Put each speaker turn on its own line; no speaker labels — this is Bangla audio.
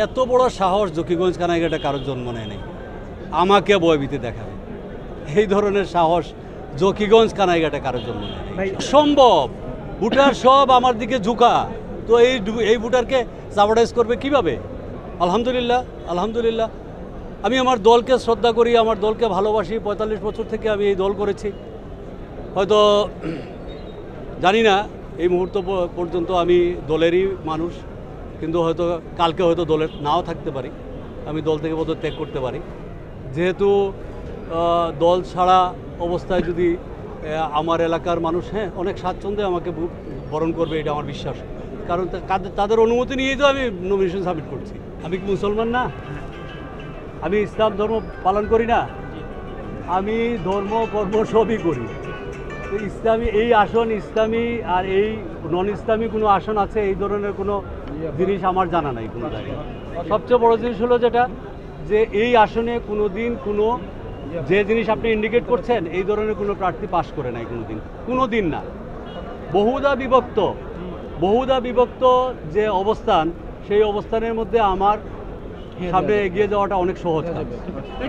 এত বড় সাহস জকিগঞ্জ কানাইঘাটে কারোর জন্ম নেয় নাই, আমাকে ভয়ভীতি দেখাবে এই ধরনের সাহস জকিগঞ্জ কানাইঘাটে কারোর জন্ম নেয় নাই। সম্ভব ভোটার সব আমার দিকে ঝুঁকা, তো এই ভোটারকে সাবর্টাইজ করবে কিভাবে? আলহামদুলিল্লাহ আলহামদুলিল্লাহ, আমি আমার দলকে শ্রদ্ধা করি, আমার দলকে ভালোবাসি। ৪৫ বছর থেকে আমি এই দল করেছি। হয়তো জানি না এই মুহূর্ত পর্যন্ত আমি দলেরই মানুষ, কিন্তু হয়তো কালকে হয়তো দলের নাও থাকতে পারি, আমি দল থেকে পদত্যাগ করতে পারি। যেহেতু দল ছাড়া অবস্থায় যদি আমার এলাকার মানুষ অনেক স্বাচ্ছন্দ্যে আমাকে বরণ করবে, এটা আমার বিশ্বাস। কারণ তাদের অনুমতি নিয়েই তো আমি নমিনেশন সাবমিট করছি। আমি কি মুসলমান না? আমি ইসলাম ধর্ম পালন করি না? আমি ধর্ম কর্ম সবই করি। তো ইসলামী এই আসন, ইসলামী আর এই নন ইসলামী কোনো আসন আছে, এই ধরনের কোনো জিনিস আমার জানা নাই কোনো জায়গায়। সবচেয়ে বড় জিনিস হলো যেটা, যে এই আসনে কোনো দিন কোনো যে জিনিস আপনি ইন্ডিকেট করছেন, এই ধরনের কোনো প্রার্থী পাশ করে নাই কোনো দিন না। বহুদা বিভক্ত যে অবস্থান, সেই অবস্থানের মধ্যে আমার সামনে এগিয়ে যাওয়াটা অনেক সহজ কাজ।